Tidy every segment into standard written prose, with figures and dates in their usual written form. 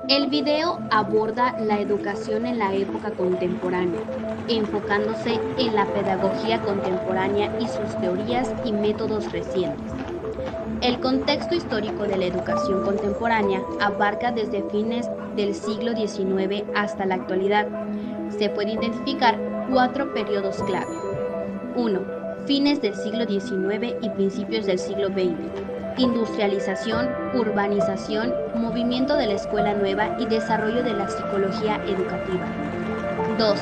El video aborda la educación en la época contemporánea, enfocándose en la pedagogía contemporánea y sus teorías y métodos recientes. El contexto histórico de la educación contemporánea abarca desde fines del siglo XIX hasta la actualidad. Se puede identificar 4 periodos clave. 1. Fines del siglo XIX y principios del siglo XX. Industrialización, urbanización, movimiento de la escuela nueva y desarrollo de la psicología educativa. 2.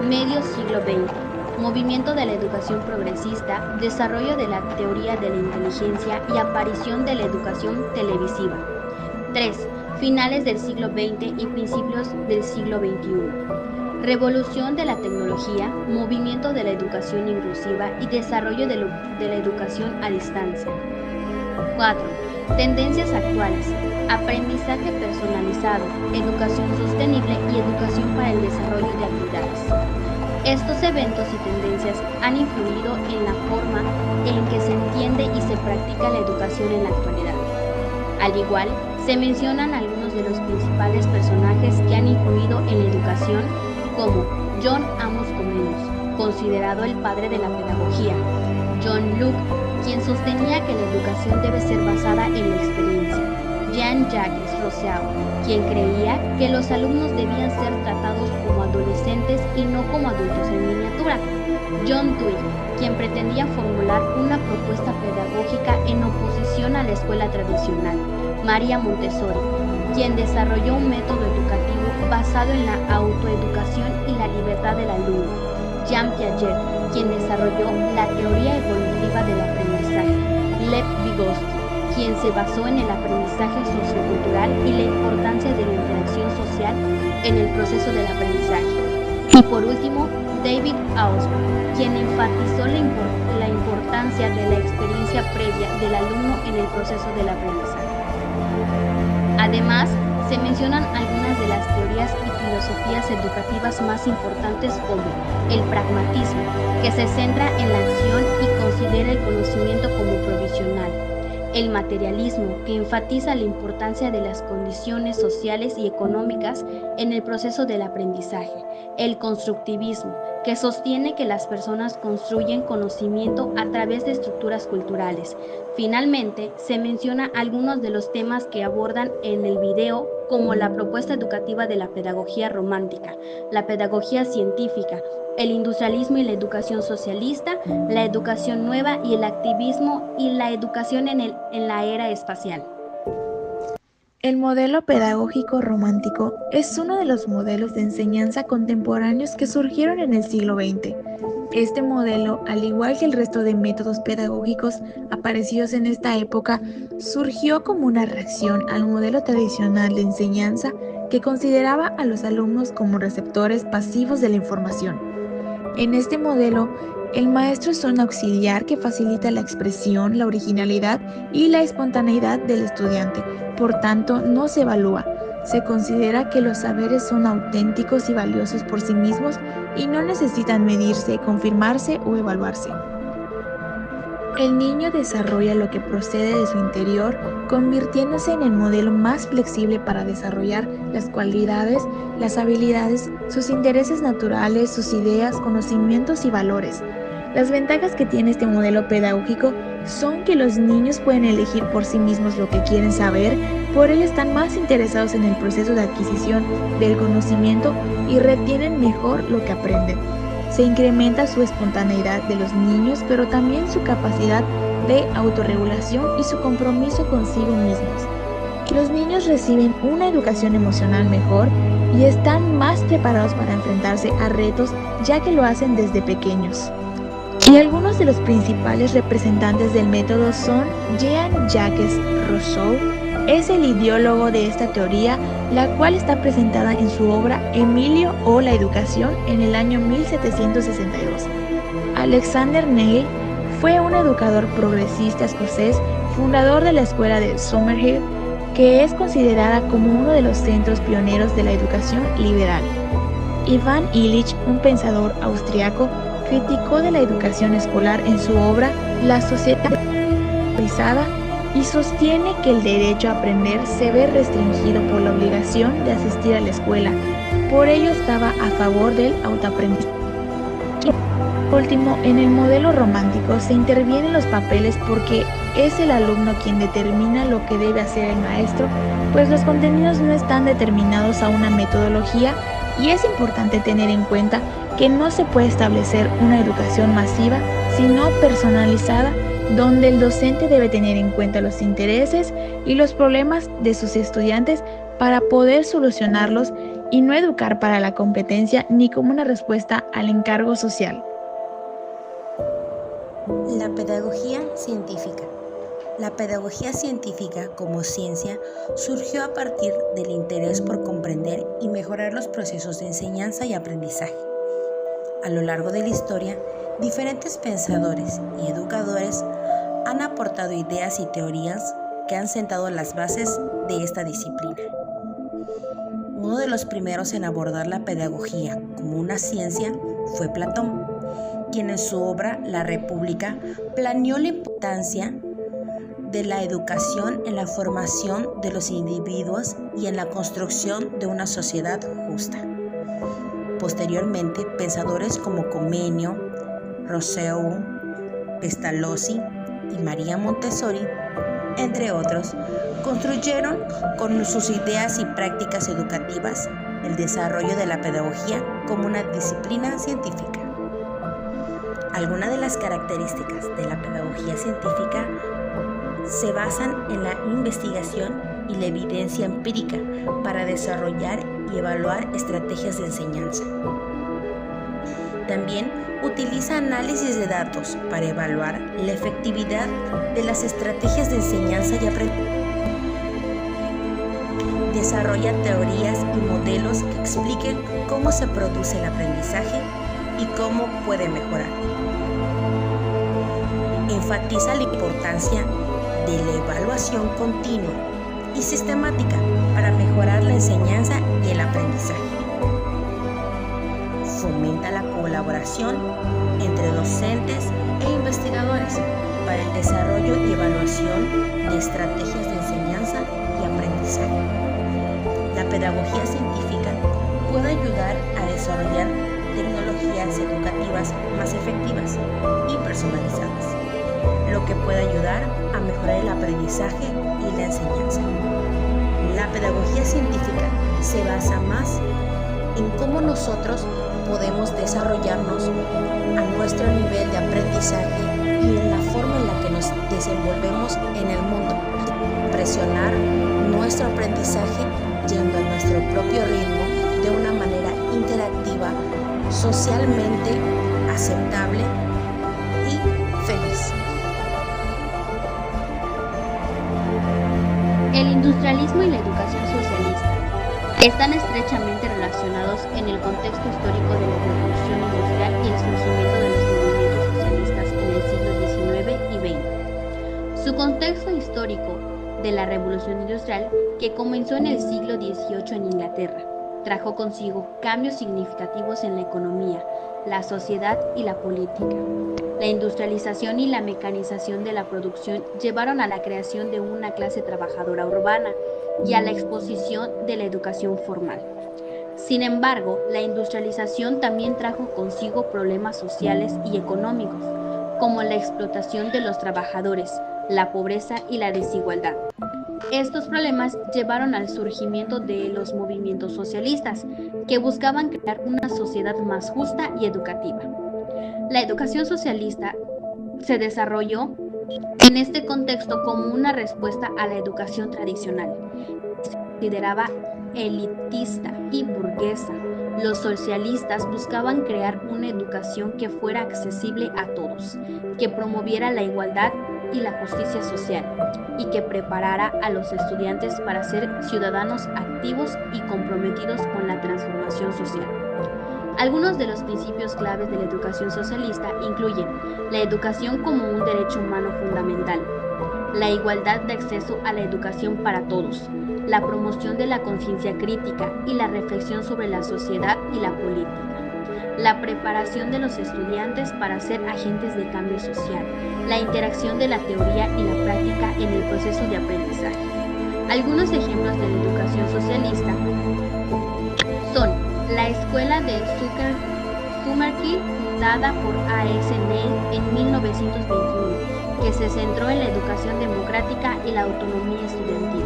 Medio siglo XX. Movimiento de la educación progresista, desarrollo de la teoría de la inteligencia y aparición de la educación televisiva. 3. Finales del siglo XX y principios del siglo XXI. Revolución de la tecnología, movimiento de la educación inclusiva y desarrollo de la educación a distancia. 4. Tendencias actuales, aprendizaje personalizado, educación sostenible y educación para el desarrollo de habilidades. Estos eventos y tendencias han influido en la forma en que se entiende y se practica la educación en la actualidad. Al igual, se mencionan algunos de los principales personajes que han influido en la educación, como John Amos Comenius, considerado el padre de la pedagogía; John Locke, quien sostenía que la educación debe ser basada en la experiencia; Jean-Jacques Rousseau, quien creía que los alumnos debían ser tratados como adolescentes y no como adultos en miniatura; John Dewey, quien pretendía formular una propuesta pedagógica en oposición a la escuela tradicional; María Montessori, quien desarrolló un método educativo basado en la autoeducación y la libertad del alumno; Jean Piaget, quien desarrolló la teoría evolutiva del aprendizaje; Lev Vygotsky, quien se basó en el aprendizaje sociocultural y la importancia de la interacción social en el proceso del aprendizaje; y por último, David Ausubel, quien enfatizó la importancia de la experiencia previa del alumno en el proceso del aprendizaje. Además, se mencionan algunas de las teorías y filosofías educativas más importantes, como el pragmatismo, que se centra en la acción y considera el conocimiento como provisional; el materialismo, que enfatiza la importancia de las condiciones sociales y económicas en el proceso del aprendizaje; el constructivismo, que sostiene que las personas construyen conocimiento a través de estructuras culturales. Finalmente, se menciona algunos de los temas que abordan en el video, como la propuesta educativa de la pedagogía romántica, la pedagogía científica, el industrialismo y la educación socialista, la educación nueva y el activismo y la educación en la era espacial. El modelo pedagógico romántico es uno de los modelos de enseñanza contemporáneos que surgieron en el siglo XX. Este modelo, al igual que el resto de métodos pedagógicos aparecidos en esta época, surgió como una reacción al modelo tradicional de enseñanza que consideraba a los alumnos como receptores pasivos de la información. En este modelo, el maestro es un auxiliar que facilita la expresión, la originalidad y la espontaneidad del estudiante. Por tanto, no se evalúa. Se considera que los saberes son auténticos y valiosos por sí mismos y no necesitan medirse, confirmarse o evaluarse. El niño desarrolla lo que procede de su interior, convirtiéndose en el modelo más flexible para desarrollar las cualidades, las habilidades, sus intereses naturales, sus ideas, conocimientos y valores. Las ventajas que tiene este modelo pedagógico son que los niños pueden elegir por sí mismos lo que quieren saber, por ello están más interesados en el proceso de adquisición del conocimiento y retienen mejor lo que aprenden. Se incrementa su espontaneidad de los niños, pero también su capacidad de autorregulación y su compromiso consigo mismos. Los niños reciben una educación emocional mejor y están más preparados para enfrentarse a retos, ya que lo hacen desde pequeños. Y algunos de los principales representantes del método son Jean-Jacques Rousseau, es el ideólogo de esta teoría, la cual está presentada en su obra Emilio o la educación en el año 1762. Alexander Neil fue un educador progresista escocés, fundador de la escuela de Summerhill, que es considerada como uno de los centros pioneros de la educación liberal. Ivan Illich, un pensador austriaco, criticó de la educación escolar en su obra La sociedad globalizada y sostiene que el derecho a aprender se ve restringido por la obligación de asistir a la escuela. Por ello estaba a favor del autoaprendizaje. Por último, en el modelo romántico se intervienen los papeles porque es el alumno quien determina lo que debe hacer el maestro, pues los contenidos no están determinados a una metodología y es importante tener en cuenta que no se puede establecer una educación masiva, sino personalizada, donde el docente debe tener en cuenta los intereses y los problemas de sus estudiantes para poder solucionarlos y no educar para la competencia ni como una respuesta al encargo social. La pedagogía científica. La pedagogía científica como ciencia surgió a partir del interés por comprender y mejorar los procesos de enseñanza y aprendizaje. A lo largo de la historia, diferentes pensadores y educadores han aportado ideas y teorías que han sentado las bases de esta disciplina. Uno de los primeros en abordar la pedagogía como una ciencia fue Platón, quien en su obra La República planeó la importancia de la educación en la formación de los individuos y en la construcción de una sociedad justa. Posteriormente, pensadores como Comenio, Rousseau, Pestalozzi y María Montessori, entre otros, construyeron con sus ideas y prácticas educativas el desarrollo de la pedagogía como una disciplina científica. Algunas de las características de la pedagogía científica se basan en la investigación y la evidencia empírica para desarrollar y evaluar estrategias de enseñanza. También utiliza análisis de datos para evaluar la efectividad de las estrategias de enseñanza y aprendizaje. Desarrolla teorías y modelos que expliquen cómo se produce el aprendizaje y cómo puede mejorar. Enfatiza la importancia de la evaluación continua y sistemática para mejorar la enseñanza y el aprendizaje. Fomenta la colaboración entre docentes e investigadores para el desarrollo y evaluación de estrategias de enseñanza y aprendizaje. La pedagogía científica puede ayudar a desarrollar tecnologías educativas más efectivas y personalizadas, lo que puede ayudar a mejorar el aprendizaje y la enseñanza. La pedagogía científica se basa más en cómo nosotros podemos desarrollarnos a nuestro nivel de aprendizaje y en la forma en la que nos desenvolvemos en el mundo. Presionar nuestro aprendizaje yendo a nuestro propio ritmo de una manera interactiva, socialmente aceptable y feliz. El industrialismo y la educación socialista están estrechamente relacionados en el contexto histórico de la revolución industrial y el surgimiento de los movimientos socialistas en el siglo XIX y XX. Su contexto histórico de la revolución industrial, que comenzó en el siglo XVIII en Inglaterra, trajo consigo cambios significativos en la economía, la sociedad y la política. La industrialización y la mecanización de la producción llevaron a la creación de una clase trabajadora urbana y a la exposición de la educación formal. Sin embargo, la industrialización también trajo consigo problemas sociales y económicos, como la explotación de los trabajadores, la pobreza y la desigualdad. Estos problemas llevaron al surgimiento de los movimientos socialistas, que buscaban crear una sociedad más justa y educativa. La educación socialista se desarrolló en este contexto como una respuesta a la educación tradicional. Se consideraba elitista y burguesa. Los socialistas buscaban crear una educación que fuera accesible a todos, que promoviera la igualdad y la justicia social, y que preparara a los estudiantes para ser ciudadanos activos y comprometidos con la transformación social. Algunos de los principios claves de la educación socialista incluyen la educación como un derecho humano fundamental, la igualdad de acceso a la educación para todos, la promoción de la conciencia crítica y la reflexión sobre la sociedad y la política, la preparación de los estudiantes para ser agentes de cambio social, la interacción de la teoría y la práctica en el proceso de aprendizaje. Algunos ejemplos de la educación socialista son la Escuela de Summerkill, fundada por A.S. Neil en 1921, que se centró en la educación democrática y la autonomía estudiantil.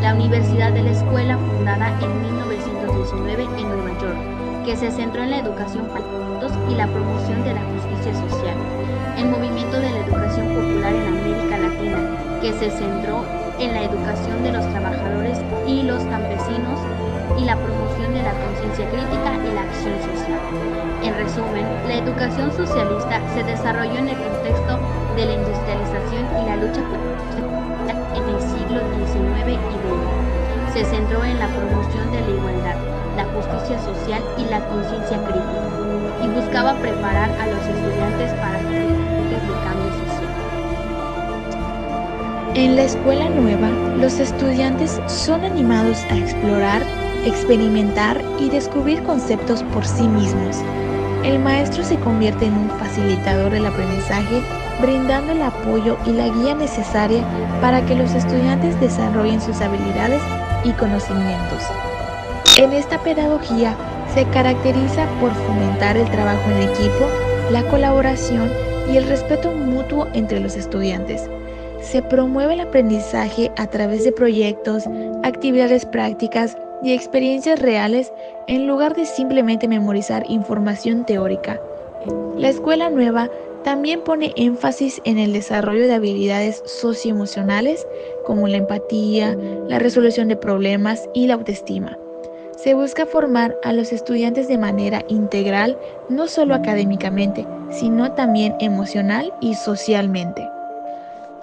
La Universidad de la Escuela, fundada en 1919 en Nueva York, que se centró en la educación para todos y la promoción de la justicia social. El Movimiento de la Educación Popular en América Latina, que se centró en la educación de los trabajadores y los campesinos y la promoción de la conciencia crítica y la acción social. En resumen, la educación socialista se desarrolló en el contexto de la industrialización y la lucha en el siglo XIX y XX. Se centró en la promoción de la igualdad, la justicia social y la conciencia crítica, y buscaba preparar a los estudiantes para ser agentes de cambio social. En la escuela nueva, los estudiantes son animados a explorar, experimentar y descubrir conceptos por sí mismos. El maestro se convierte en un facilitador del aprendizaje, brindando el apoyo y la guía necesaria para que los estudiantes desarrollen sus habilidades y conocimientos. En esta pedagogía se caracteriza por fomentar el trabajo en equipo, la colaboración y el respeto mutuo entre los estudiantes. Se promueve el aprendizaje a través de proyectos, actividades prácticas y experiencias reales en lugar de simplemente memorizar información teórica. La escuela nueva también pone énfasis en el desarrollo de habilidades socioemocionales como la empatía, la resolución de problemas y la autoestima. Se busca formar a los estudiantes de manera integral, no solo académicamente, sino también emocional y socialmente.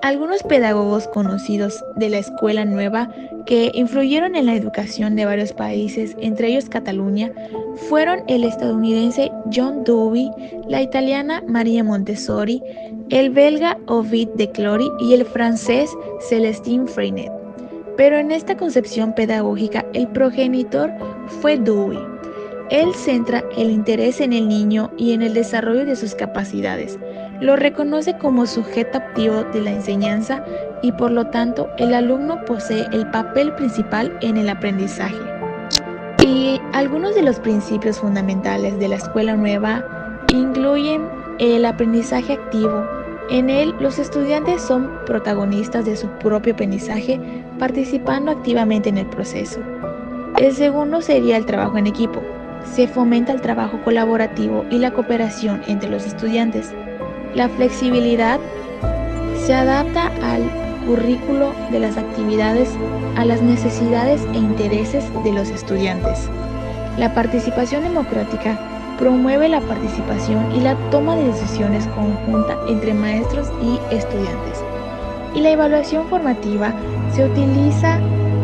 Algunos pedagogos conocidos de la escuela nueva que influyeron en la educación de varios países, entre ellos Cataluña, fueron el estadounidense John Dewey, la italiana Maria Montessori, el belga Ovid de Clory y el francés Celestin Freinet. Pero en esta concepción pedagógica, el progenitor fue Dewey. Él centra el interés en el niño y en el desarrollo de sus capacidades. Lo reconoce como sujeto activo de la enseñanza y por lo tanto el alumno posee el papel principal en el aprendizaje. Y algunos de los principios fundamentales de la escuela nueva incluyen el aprendizaje activo. En él, los estudiantes son protagonistas de su propio aprendizaje, participando activamente en el proceso. El segundo sería el trabajo en equipo. Se fomenta el trabajo colaborativo y la cooperación entre los estudiantes. La flexibilidad se adapta al currículo de las actividades a las necesidades e intereses de los estudiantes. La participación democrática promueve la participación y la toma de decisiones conjunta entre maestros y estudiantes. Y la evaluación formativa se utiliza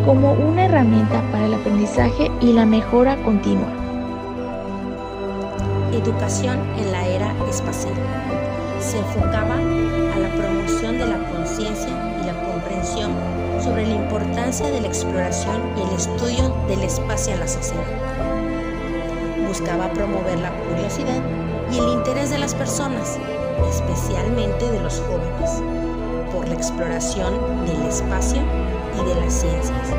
como una herramienta para el aprendizaje y la mejora continua. Educación en la era espacial. Se enfocaba a la promoción de la conciencia y la comprensión sobre la importancia de la exploración y el estudio del espacio en la sociedad. Buscaba promover la curiosidad y el interés de las personas, especialmente de los jóvenes, por la exploración del espacio y de las ciencias.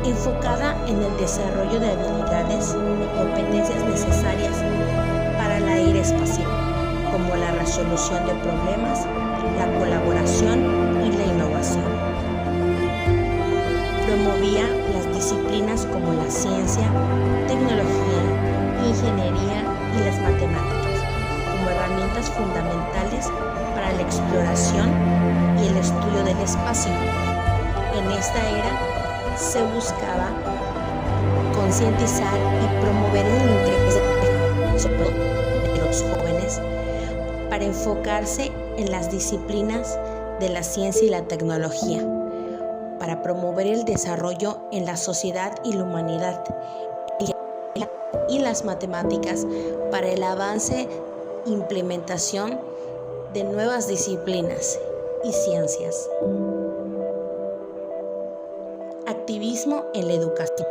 Enfocada en el desarrollo de habilidades y competencias necesarias para la era espacial, como la resolución de problemas, la colaboración y la innovación. Promovía las disciplinas como la ciencia, tecnología, ingeniería y las matemáticas como herramientas fundamentales para la exploración y el estudio del espacio. En esta era se buscaba concientizar y promover el interés de los jóvenes para enfocarse en las disciplinas de la ciencia y la tecnología, para promover el desarrollo en la sociedad y la humanidad, y las matemáticas para el avance e implementación de nuevas disciplinas y ciencias. Activismo en la educación.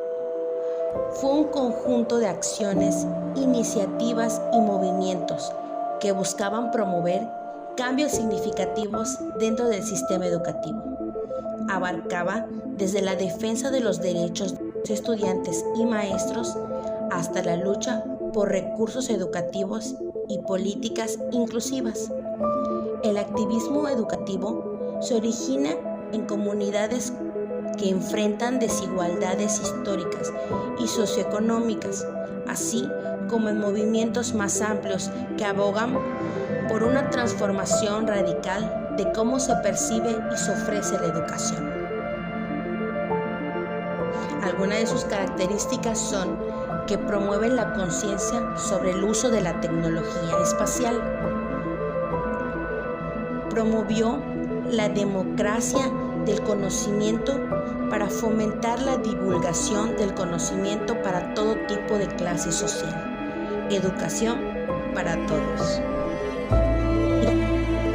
fue un conjunto de acciones, iniciativas y movimientos que buscaban promover cambios significativos dentro del sistema educativo. Abarcaba desde la defensa de los derechos de estudiantes y maestros hasta la lucha por recursos educativos y políticas inclusivas. El activismo educativo se origina en comunidades que enfrentan desigualdades históricas y socioeconómicas, así como en movimientos más amplios que abogan por una transformación radical de cómo se percibe y se ofrece la educación. Algunas de sus características son que promueven la conciencia sobre el uso de la tecnología espacial. Promovió la democracia del conocimiento para fomentar la divulgación del conocimiento para todo tipo de clase social. Educación para todos.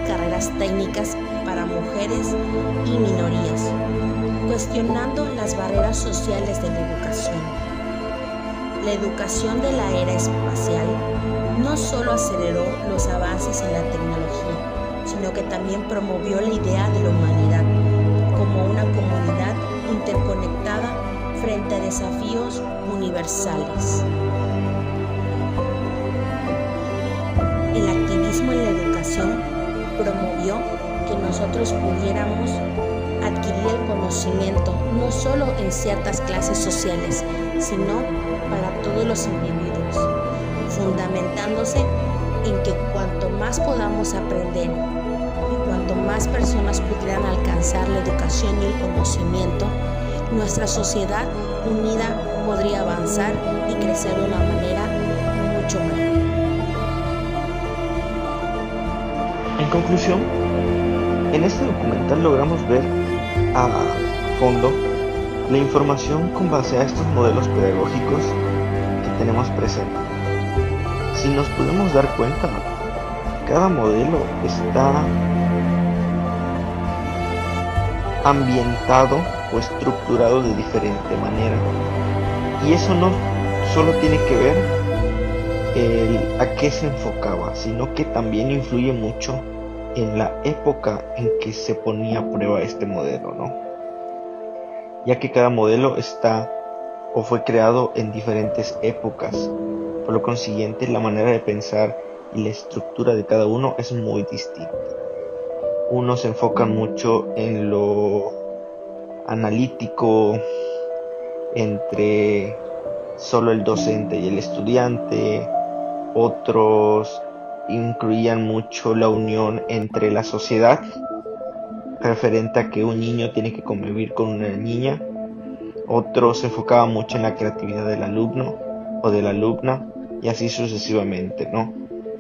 Carreras técnicas para mujeres y minorías, cuestionando las barreras sociales de la educación. La educación de la era espacial no solo aceleró los avances en la tecnología, sino que también promovió la idea de la humanidad como una comunidad interconectada frente a desafíos universales. El activismo en la educación promovió que nosotros pudiéramos adquirir el conocimiento no solo en ciertas clases sociales, sino para todos los individuos, fundamentándose en que cuanto más podamos aprender y cuanto más personas pudieran alcanzar la educación y el conocimiento, nuestra sociedad unida podría avanzar y crecer de una manera mucho mejor. En conclusión, en este documental logramos ver a fondo la información con base a estos modelos pedagógicos que tenemos presentes. Si nos podemos dar cuenta, cada modelo está ambientado o estructurado de diferente manera, y eso no solo tiene que ver a qué se enfocaba, sino que también influye mucho en la época en que se ponía a prueba este modelo, ¿no? Ya que cada modelo está o fue creado en diferentes épocas, por lo consiguiente la manera de pensar y la estructura de cada uno es muy distinta. Unos se enfocan mucho en lo analítico entre solo el docente y el estudiante, otros incluían mucho la unión entre la sociedad, referente a que un niño tiene que convivir con una niña. Otros se enfocaban mucho en la creatividad del alumno o de la alumna, y así sucesivamente, ¿no?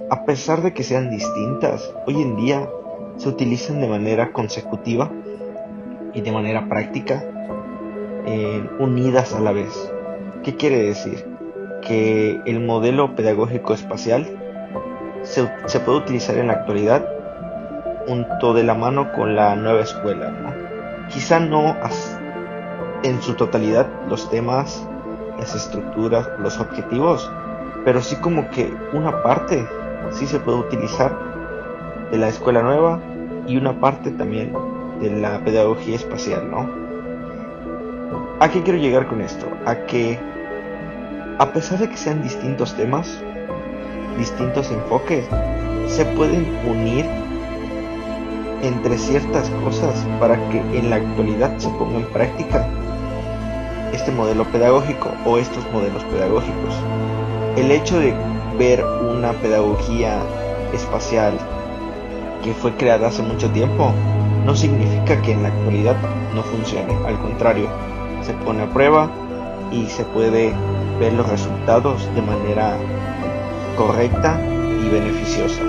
A pesar de que sean distintas, hoy en día se utilizan de manera consecutiva y de manera práctica, unidas a la vez. ¿Qué quiere decir? Que el modelo pedagógico espacial se puede utilizar en la actualidad junto de la mano con la nueva escuela, ¿no? Quizá no en su totalidad los temas, las estructuras, los objetivos, pero sí como que una parte sí se puede utilizar de la escuela nueva y una parte también de la pedagogía espacial, ¿no? ¿A qué quiero llegar con esto? A que a pesar de que sean distintos temas, distintos enfoques, se pueden unir entre ciertas cosas para que en la actualidad se ponga en práctica este modelo pedagógico o estos modelos pedagógicos. El hecho de ver una pedagogía espacial que fue creada hace mucho tiempo no significa que en la actualidad no funcione, al contrario, se pone a prueba y se puede ver los resultados de manera correcta y beneficiosa.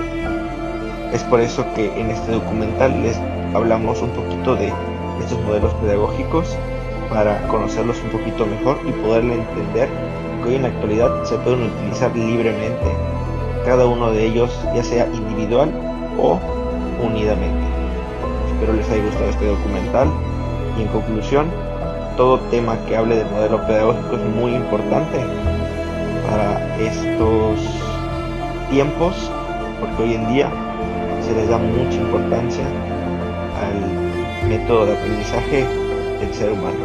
Es por eso que en este documental les hablamos un poquito de estos modelos pedagógicos para conocerlos un poquito mejor y poderle entender que hoy en la actualidad se pueden utilizar libremente, cada uno de ellos, ya sea individual o unidamente. Espero les haya gustado este documental y en conclusión, todo tema que hable del modelo pedagógico es muy importante para estos tiempos, porque hoy en día se les da mucha importancia al método de aprendizaje del ser humano.